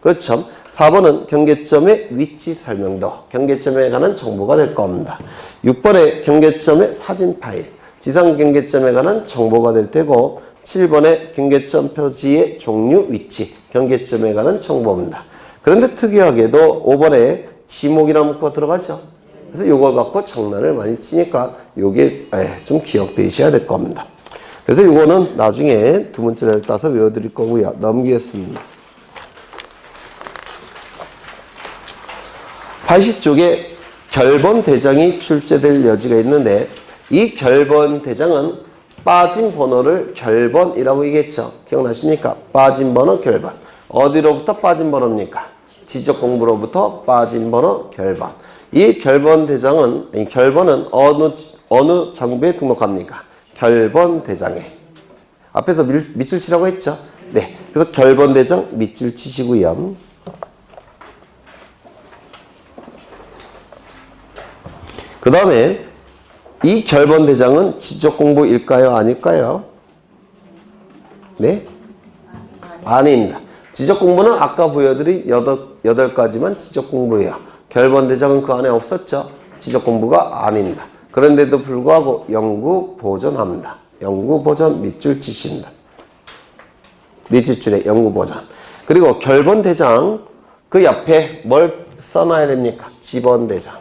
그렇죠. 4번은 경계점의 위치 설명도 경계점에 관한 정보가 될 겁니다. 6번의 경계점의 사진 파일, 지상 경계점에 관한 정보가 될 테고 7번의 경계점 표지의 종류, 위치, 경계점에 관한 정보입니다. 그런데 특이하게도 5번에 지목이라는 문구가 들어가죠. 그래서 이걸 갖고 장난을 많이 치니까 이게 좀 기억되셔야 될 겁니다. 그래서 이거는 나중에 두 문제를 따서 외워드릴 거고요. 넘기겠습니다. 80쪽에 결번 대장이 출제될 여지가 있는데 이 결번 대장은 빠진 번호를 결번이라고 얘기했죠. 기억나십니까? 빠진 번호 결번. 어디로부터 빠진 번호입니까? 지적 공부로부터 빠진 번호 결번. 이 결번 대장은 결번은 어느 장부에 등록합니까? 결번 대장에. 앞에서 밑줄 치라고 했죠. 네. 그래서 결번 대장 밑줄 치시고요. 그 다음에 이 결번 대장은 지적 공부일까요? 아닐까요? 네? 아닙니다. 지적 공부는 아까 보여드린 8가지만 지적 공부예요. 결번 대장은 그 안에 없었죠. 지적 공부가 아닙니다. 그런데도 불구하고 연구 보존합니다. 연구 보존 밑줄 치십니다. 밑줄줄에 연구 보존. 그리고 결번 대장 그 옆에 뭘 써놔야 됩니까? 지번대장.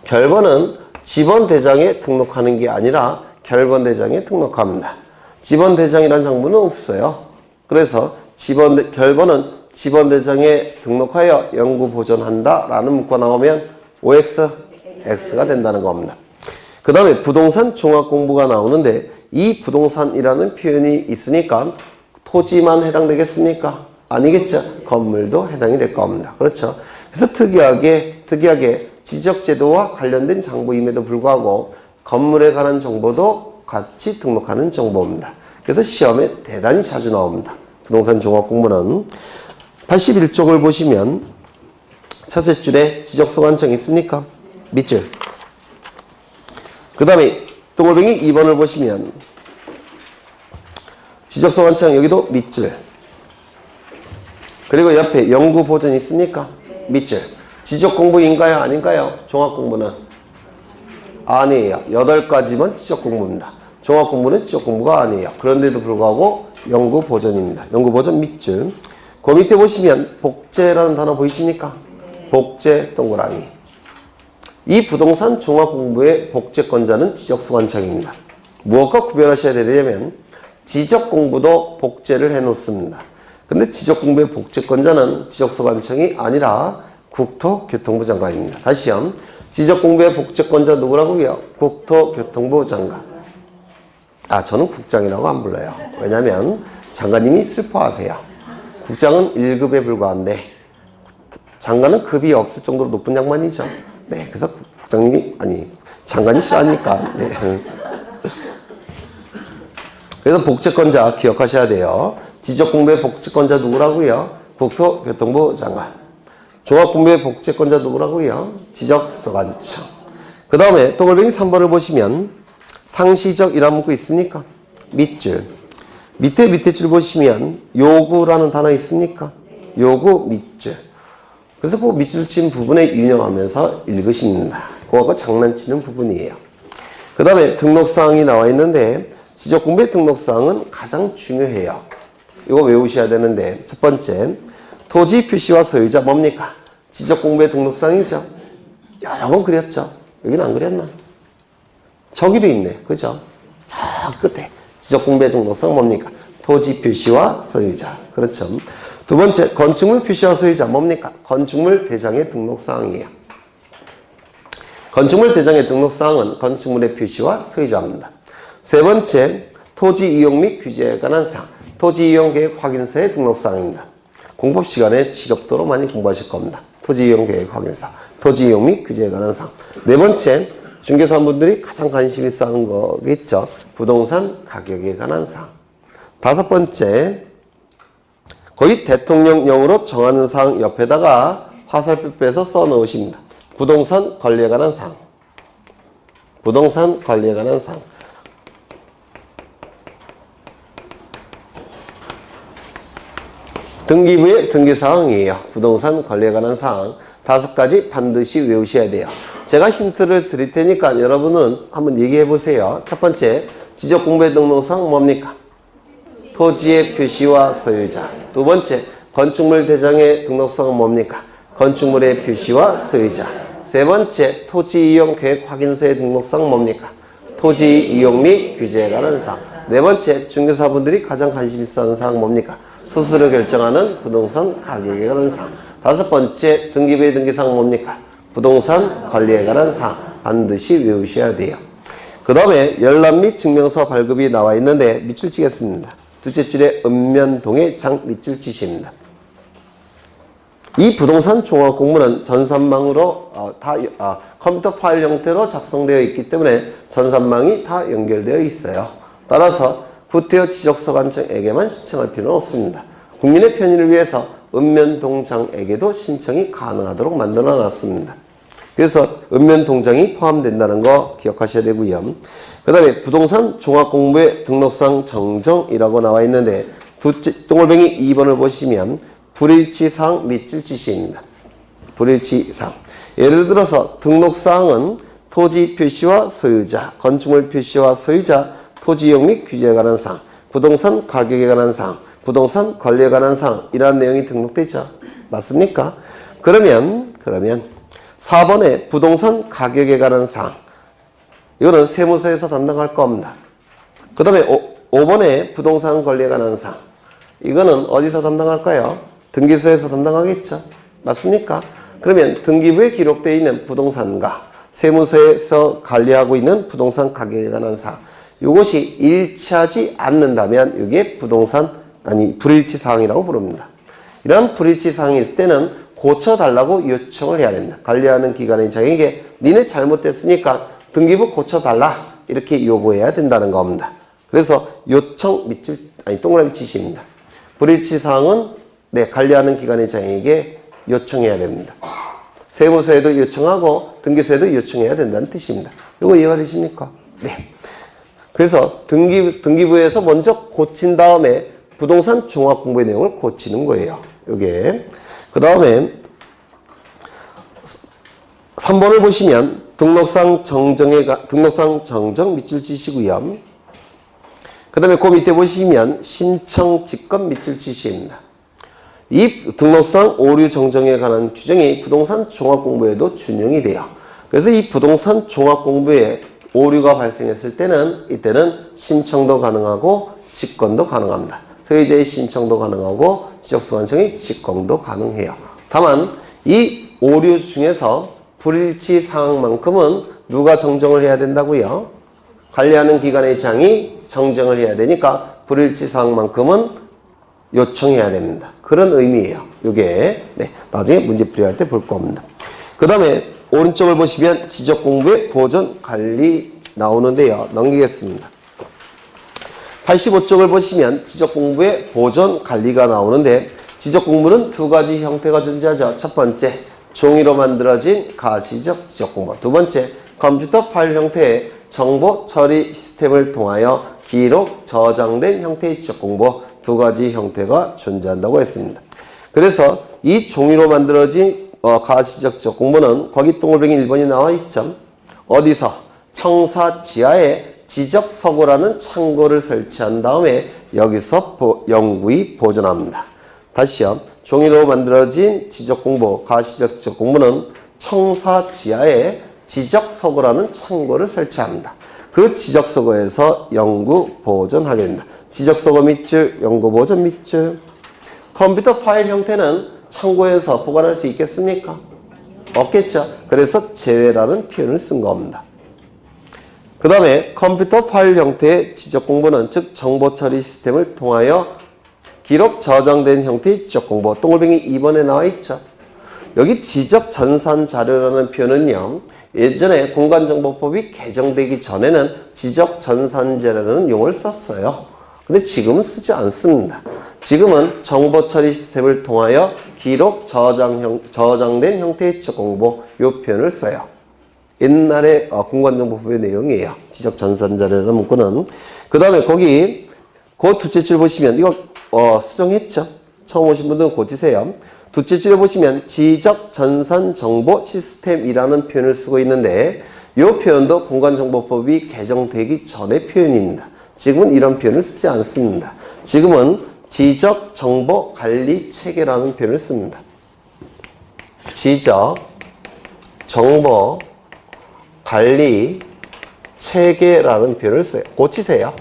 결번은 지번대장에 등록하는 게 아니라 결번대장에 등록합니다. 지번대장이라는 장부는 없어요. 그래서 결번은 지번대장에 등록하여 영구 보존한다 라는 문구가 나오면 OX, X가 된다는 겁니다. 그 다음에 부동산 종합공부가 나오는데 이 부동산이라는 표현이 있으니까 토지만 해당되겠습니까? 아니겠죠. 건물도 해당이 될 겁니다. 그렇죠. 그래서 특이하게 지적제도와 관련된 장부임에도 불구하고 건물에 관한 정보도 같이 등록하는 정보입니다. 그래서 시험에 대단히 자주 나옵니다. 부동산 종합공부는 81쪽을 보시면 첫째 줄에 지적소관청이 있습니까? 밑줄. 그 다음에 동글뱅이 2번을 보시면 지적소관청 여기도 밑줄. 그리고 옆에 연구보전이 있습니까? 밑줄. 지적공부인가요? 아닌가요? 종합공부는? 아니에요. 8가지만 지적공부입니다. 종합공부는 지적공부가 아니에요. 그런데도 불구하고 연구보전입니다. 연구보전 밑줄. 그 밑에 보시면 복제라는 단어 보이십니까? 복제 동그라미. 이 부동산 종합공부의 복제권자는 지적소관청입니다. 무엇과 구별하셔야 되냐면 지적공부도 복제를 해놓습니다. 근데 지적공부의 복제권자는 지적소관청이 아니라 국토교통부 장관입니다. 다시요. 지적공부의 복제권자 누구라고요? 국토교통부 장관. 저는 국장이라고 안 불러요. 왜냐면 장관님이 슬퍼하세요. 국장은 1급에 불과한데 장관은 급이 없을 정도로 높은 장관이죠. 네, 그래서 장관이 싫어하니까. 네. 그래서 복제권자 기억하셔야 돼요. 지적공부의 복제권자 누구라고요? 국토교통부 장관. 종합공부의 복제권자 누구라고요? 지적소관청. 그 다음에 동글뱅이 3번을 보시면 상시적이라는 문구 있습니까? 밑줄. 밑에 줄 보시면 요구라는 단어 있습니까? 요구 밑줄. 그래서 그 밑줄 친 부분에 유념하면서 읽으십니다. 그거하고 장난치는 부분이에요. 그 다음에 등록사항이 나와 있는데 지적공부의 등록사항은 가장 중요해요. 이거 외우셔야 되는데 첫 번째, 토지 표시와 소유자 뭡니까? 지적공부의 등록사항이죠. 여러 번 그렸죠. 여기는 안 그렸나? 저기도 있네. 그죠? 저 끝에 지적공부의 등록사항 뭡니까? 토지 표시와 소유자. 그렇죠. 두 번째, 건축물 표시와 소유자 뭡니까? 건축물 대장의 등록사항이에요. 건축물 대장의 등록사항은 건축물의 표시와 소유자입니다. 세 번째, 토지 이용 및 규제에 관한 사항. 토지 이용 계획 확인서의 등록사항입니다. 공법 시간에 지겹도록 많이 공부하실 겁니다. 토지 이용 계획 확인서, 토지 이용 및 규제에 관한 사항. 네 번째, 중개사분들이 가장 관심 있어 하는 거겠죠. 부동산 가격에 관한 사항. 다섯 번째, 거의 대통령령으로 정하는 사항 옆에다가 화살표 빼서 써 넣으십니다. 부동산 관리에 관한 사항. 부동산 관리에 관한 사항. 등기부의 등기사항이에요. 부동산 관리에 관한 사항 5가지 반드시 외우셔야 돼요. 제가 힌트를 드릴 테니까 여러분은 한번 얘기해 보세요. 첫 번째, 지적공부의 등록사항 뭡니까? 토지의 표시와 소유자. 두 번째, 건축물 대장의 등록사항은 뭡니까? 건축물의 표시와 소유자. 세 번째, 토지 이용 계획 확인서의 등록사항은 뭡니까? 토지 이용 및 규제에 관한 사항. 네 번째, 중개사분들이 가장 관심 있어 하는 사항 뭡니까? 수수료 결정하는 부동산 가격에 관한 사항. 다섯 번째, 등기부의 등기사항 뭡니까? 부동산 관리에 관한 사항. 반드시 외우셔야 돼요. 그 다음에 열람 및 증명서 발급이 나와 있는데 밑줄 치겠습니다. 둘째 줄에 읍면동의 장 밑줄 치십니다. 이 부동산 종합공부는 전산망으로 컴퓨터 파일 형태로 작성되어 있기 때문에 전산망이 다 연결되어 있어요. 따라서 구태여 지적소관청에게만 신청할 필요는 없습니다. 국민의 편의를 위해서 읍면동장에게도 신청이 가능하도록 만들어 놨습니다. 그래서 읍면동장이 포함된다는 거 기억하셔야 되고요. 그 다음에 부동산 종합공부의 등록사항 정정이라고 나와 있는데 동글뱅이 2번을 보시면 불일치사항 밑줄 치시입니다. 불일치사항. 예를 들어서 등록사항은 토지 표시와 소유자, 건축물 표시와 소유자, 토지 이용 및 규제에 관한 사항, 부동산 가격에 관한 사항, 부동산 관리에 관한 사항 이러한 내용이 등록되죠. 맞습니까? 그러면 4번에 부동산 가격에 관한 사항 이거는 세무서에서 담당할 겁니다. 그 다음에 5번에 부동산 관리에 관한 사항 이거는 어디서 담당할까요? 등기소에서 담당하겠죠. 맞습니까? 그러면 등기부에 기록되어 있는 부동산과 세무서에서 관리하고 있는 부동산 가격에 관한 사항 이것이 일치하지 않는다면 이게 불일치 사항이라고 부릅니다. 이런 불일치 사항이 있을 때는 고쳐달라고 요청을 해야 됩니다. 관리하는 기관의 장에게 니네 잘못됐으니까 등기부 고쳐달라 이렇게 요구해야 된다는 겁니다. 그래서 요청 밑줄 동그라미 치시입니다. 불일치 사항은 관리하는 기관의 장에게 요청해야 됩니다. 세무서에도 요청하고 등기소에도 요청해야 된다는 뜻입니다. 이거 이해가 되십니까? 네. 그래서 등기부에서 먼저 고친 다음에 부동산 종합공부의 내용을 고치는 거예요. 요게. 그 다음에 3번을 보시면 등록상 정정 밑줄 치시고요. 그 다음에 그 밑에 보시면 신청 직권 밑줄 치시입니다. 이 등록상 오류 정정에 관한 규정이 부동산 종합공부에도 준용이 돼요. 그래서 이 부동산 종합공부에 오류가 발생했을 때는 이때는 신청도 가능하고 직권도 가능합니다. 소유자의 신청도 가능하고 지적소관청의 직권도 가능해요. 다만 이 오류 중에서 불일치 사항만큼은 누가 정정을 해야 된다고요? 관리하는 기관의 장이 정정을 해야 되니까 불일치 사항만큼은 요청해야 됩니다. 그런 의미예요. 이게 나중에 문제풀이할 때 볼 겁니다. 그 다음에 오른쪽을 보시면 지적공부의 보존 관리 나오는데요. 넘기겠습니다. 85쪽을 보시면 지적공부의 보존 관리가 나오는데 지적공부는 두 가지 형태가 존재하죠. 첫 번째, 종이로 만들어진 가시적 지적공부. 두 번째, 컴퓨터 파일 형태의 정보 처리 시스템을 통하여 기록 저장된 형태의 지적공부 두 가지 형태가 존재한다고 했습니다. 그래서 이 종이로 만들어진 가시적 지적공부는 거기 동글뱅이 1번이 나와 있죠. 어디서? 청사 지하에 지적서고라는 창고를 설치한 다음에 여기서 영구히 보존합니다. 다시요. 종이로 만들어진 지적공부, 가시적 지적공부는 청사 지하에 지적서고라는 창고를 설치합니다. 그 지적서고에서 영구 보존하게 됩니다. 지적서고 밑줄, 영구 보존 밑줄. 컴퓨터 파일 형태는 창고에서 보관할 수 있겠습니까? 없겠죠. 그래서 제외라는 표현을 쓴 겁니다. 그 다음에 컴퓨터 파일 형태의 지적공부는 즉 정보처리 시스템을 통하여 기록 저장된 형태의 지적공부 동글뱅이 2번에 나와 있죠. 여기 지적전산자료라는 표현은요. 예전에 공간정보법이 개정되기 전에는 지적전산자료라는 용어를 썼어요. 근데 지금은 쓰지 않습니다. 지금은 정보처리 시스템을 통하여 기록 저장된 형태의 지적공부 이 표현을 써요. 옛날에 공간정보법의 내용이에요. 지적전산자료라는 문구는. 그 다음에 거기 그 두째 줄 보시면 이거 수정했죠. 처음 오신 분들은 고치세요. 두째 줄에 보시면 지적전산정보 시스템이라는 표현을 쓰고 있는데 이 표현도 공간정보법이 개정되기 전의 표현입니다. 지금은 이런 표현을 쓰지 않습니다. 지금은 지적정보관리체계라는 표현을 씁니다. 지적정보관리체계라는 표현을 써요. 고치세요.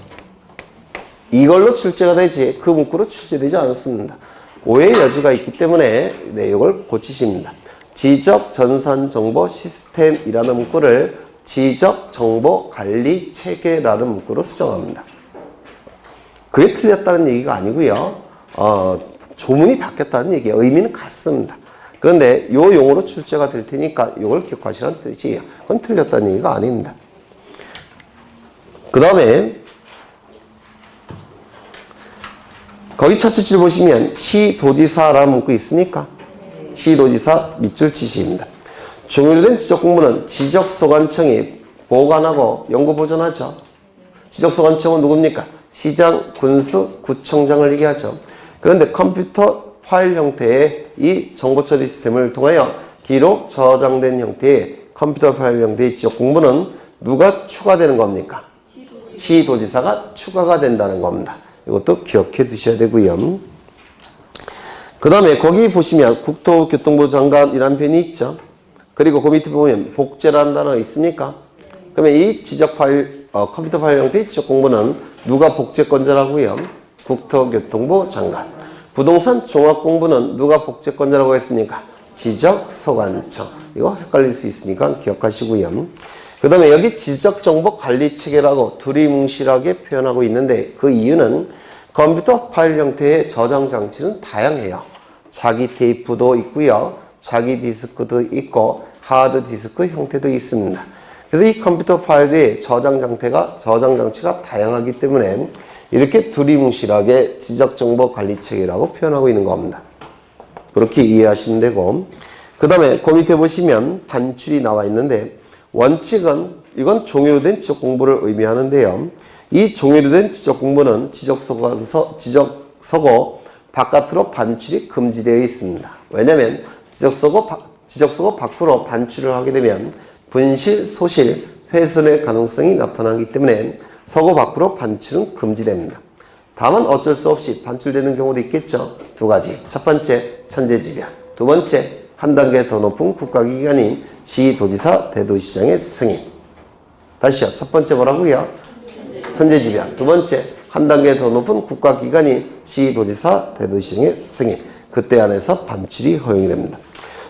이걸로 출제가 되지 그 문구로 출제되지 않습니다. 오해의 여지가 있기 때문에 이걸 고치십니다. 지적전산정보 시스템이라는 문구를 지적정보관리체계라는 문구로 수정합니다. 그게 틀렸다는 얘기가 아니고요. 조문이 바뀌었다는 얘기예요. 의미는 같습니다. 그런데 이 용어로 출제가 될 테니까 이걸 기억하시라는 뜻이에요. 그건 틀렸다는 얘기가 아닙니다. 그 다음에 거기 첫째 줄 보시면 시도지사라는 문구 있습니까? 시도지사 밑줄 치시입니다. 종이로 된 지적공부는 지적소관청이 보관하고 연구보존하죠. 지적소관청은 누굽니까? 시장, 군수, 구청장을 얘기하죠. 그런데 컴퓨터 파일 형태의 이 정보처리 시스템을 통하여 기록 저장된 형태의 컴퓨터 파일 형태의 지적공부는 누가 추가되는 겁니까? 시도지사가 추가가 된다는 겁니다. 이것도 기억해 두셔야 되고요. 그 다음에 거기 보시면 국토교통부 장관이라는 표현이 있죠. 그리고 그 밑에 보면 복제라는 단어가 있습니까? 그러면 이 지적 파일, 컴퓨터 파일 형태의 지적 공부는 누가 복제권자라고요? 국토교통부 장관. 부동산 종합 공부는 누가 복제권자라고 했습니까? 지적소관청. 이거 헷갈릴 수 있으니까 기억하시고요. 그 다음에 여기 지적정보관리체계라고 두리뭉실하게 표현하고 있는데 그 이유는 컴퓨터 파일 형태의 저장 장치는 다양해요. 자기 테이프도 있고요. 자기 디스크도 있고 하드 디스크 형태도 있습니다. 그래서 이 컴퓨터 파일의 저장 장치가 다양하기 때문에 이렇게 두리뭉실하게 지적정보관리체계라고 표현하고 있는 겁니다. 그렇게 이해하시면 되고 그 다음에 그 밑에 보시면 반출이 나와 있는데 원칙은 이건 종이로 된 지적 공부를 의미하는데요. 이 종이로 된 지적 공부는 지적서고 바깥으로 반출이 금지되어 있습니다. 왜냐하면 지적서고 밖으로 반출을 하게 되면 분실, 소실, 훼손의 가능성이 나타나기 때문에 서고 밖으로 반출은 금지됩니다. 다만 어쩔 수 없이 반출되는 경우도 있겠죠. 두 가지. 첫 번째, 천재지변. 두 번째, 한 단계 더 높은 국가기관인 시도지사, 대도시장의 승인. 다시요. 첫 번째 뭐라고요? 천재지변. 두 번째, 한 단계 더 높은 국가기관인 시도지사, 대도시장의 승인. 그때 안에서 반출이 허용이 됩니다.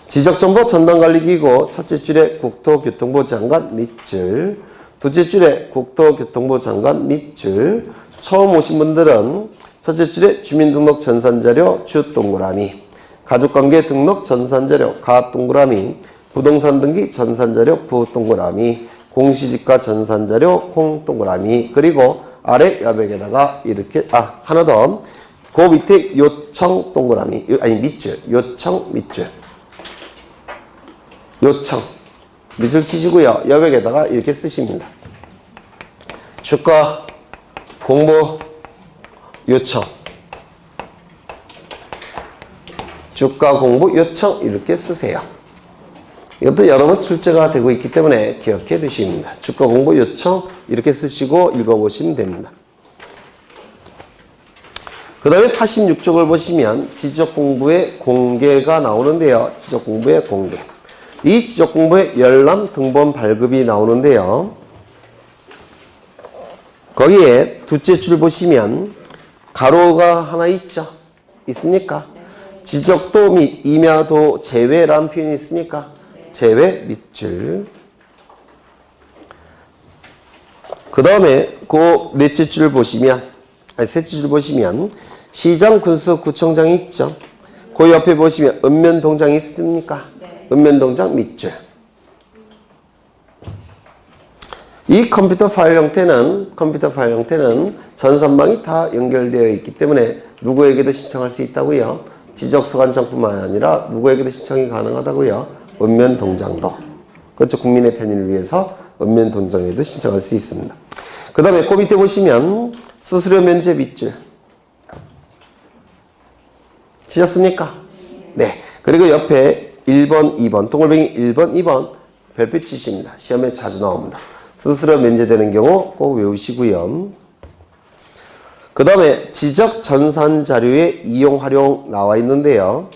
지적정보 전담관리기구 첫째 줄에 국토교통부 장관 밑줄, 둘째 줄에 국토교통부 장관 밑줄. 처음 오신 분들은 첫째 줄에 주민등록 전산자료 주 동그라미, 가족관계 등록 전산자료 가 동그라미, 부동산 등기 전산자료 부 동그라미, 공시지가 전산자료 콩 동그라미, 그리고 아래 여백에다가 이렇게 하나 더, 그 밑에 요청 동그라미, 밑줄, 요청 밑줄, 요청 밑줄 치시고요. 여백에다가 이렇게 쓰십니다. 주가 공부 요청, 주가 공부 요청 이렇게 쓰세요. 이것도 여러 번 출제가 되고 있기 때문에 기억해 두십니다. 주가 공부 요청 이렇게 쓰시고 읽어보시면 됩니다. 그 다음에 86쪽을 보시면 지적공부의 공개가 나오는데요. 지적공부의 공개. 이 지적공부의 열람 등본 발급이 나오는데요. 거기에 둘째 줄 보시면 가로가 하나 있죠? 있습니까? 지적도 및 임야도 제외라는 표현이 있습니까? 제외 밑줄. 그 다음에 그 넷째 줄 보시면, 셋째 줄 보시면 시장, 군수, 구청장이 있죠? 그 옆에 보시면 읍면동장이 있습니까? 읍면동장 밑줄. 이 컴퓨터 파일 형태는 전산망이 다 연결되어 있기 때문에 누구에게도 신청할 수 있다고요. 지적소관청뿐만 아니라 누구에게도 신청이 가능하다고요. 읍면동장도. 그렇죠. 국민의 편의를 위해서 읍면동장에도 신청할 수 있습니다. 그 다음에 그 밑에 보시면 수수료 면제 밑줄. 치셨습니까? 네. 그리고 옆에 1번, 2번, 동글뱅이 1번, 2번 별표 치십니다. 시험에 자주 나옵니다. 수수료 면제되는 경우 꼭 외우시고요. 그 다음에 지적 전산 자료의 이용 활용 나와 있는데요.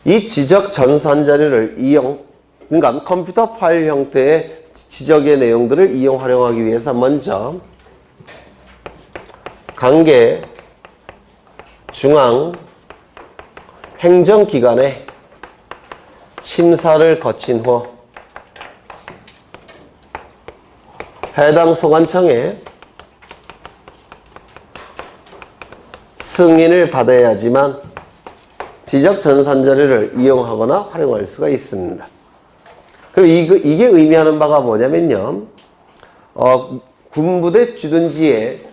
이 지적 전산 자료를 그러니까 컴퓨터 파일 형태의 지적의 내용들을 이용 활용하기 위해서 먼저 관계 중앙 행정기관의 심사를 거친 후 해당 소관청에 승인을 받아야지만 지적 전산 자료를 이용하거나 활용할 수가 있습니다. 그리고 이게 의미하는 바가 뭐냐면요. 군부대 주둔지에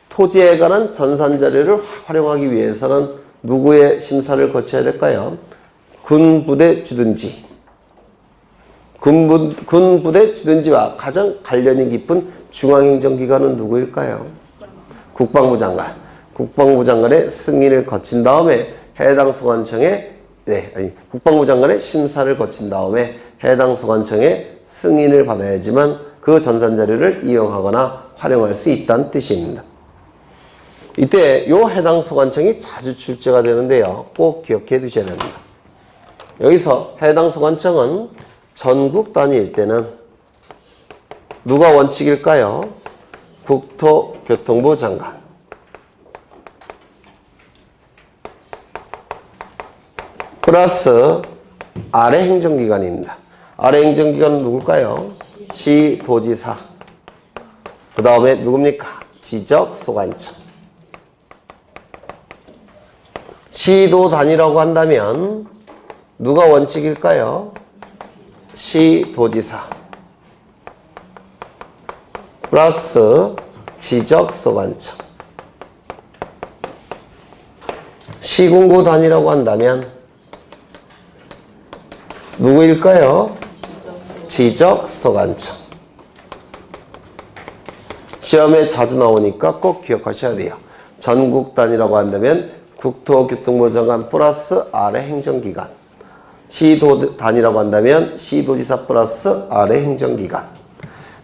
토지에 관한 전산 자료를 활용하기 위해서는 누구의 심사를 거쳐야 될까요? 군부대 주둔지. 군부대 주둔지와 가장 관련이 깊은 중앙행정기관은 누구일까요? 국방부 장관. 국방부 장관의 승인을 거친 다음에 해당 소관청에 국방부 장관의 심사를 거친 다음에 해당 소관청의 승인을 받아야지만 그 전산 자료를 이용하거나 활용할 수 있다는 뜻입니다. 이때 요 해당 소관청이 자주 출제가 되는데요. 꼭 기억해 두셔야 됩니다. 여기서 해당 소관청은 전국 단위일 때는 누가 원칙일까요? 국토교통부 장관. 플러스 아래 행정기관입니다. 아래 행정기관은 누굴까요? 시도지사. 그 다음에 누굽니까? 지적소관청. 시도 단위라고 한다면 누가 원칙일까요? 시도지사. 플러스 지적소관청. 시군구 단위라고 한다면 누구일까요? 지적소관청. 시험에 자주 나오니까 꼭 기억하셔야 돼요. 전국 단위라고 한다면 국토교통부 장관 플러스 아래 행정기관. 시도 단위라고 한다면 시도지사 플러스 아래 행정기관.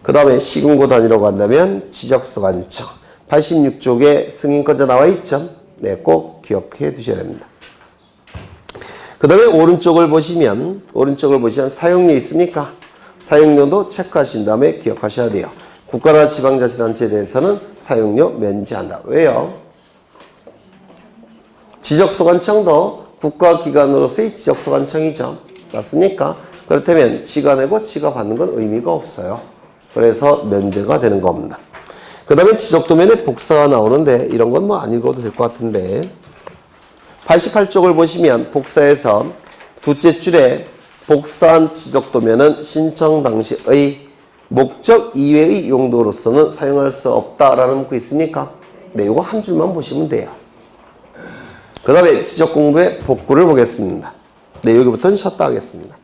그 다음에 시군구 단위라고 한다면 지적소관청. 86쪽에 승인권자 나와 있죠? 네, 꼭 기억해 두셔야 됩니다. 그 다음에 오른쪽을 보시면 사용료 있습니까? 사용료도 체크하신 다음에 기억하셔야 돼요. 국가나 지방자치단체에 대해서는 사용료 면제한다. 왜요? 지적소관청도 국가기관으로서의 지적소관청이죠. 맞습니까? 그렇다면 지가 내고 지가 받는 건 의미가 없어요. 그래서 면제가 되는 겁니다. 그 다음에 지적도면에 복사가 나오는데 이런 건 뭐 안 읽어도 될 것 같은데 88쪽을 보시면 복사에서 두째 줄에 복사한 지적도면은 신청 당시의 목적 이외의 용도로서는 사용할 수 없다라는 문구 있습니까? 네, 이거 한 줄만 보시면 돼요. 그 다음에 지적공부의 복구를 보겠습니다. 네, 여기부터는 쉬었다 하겠습니다.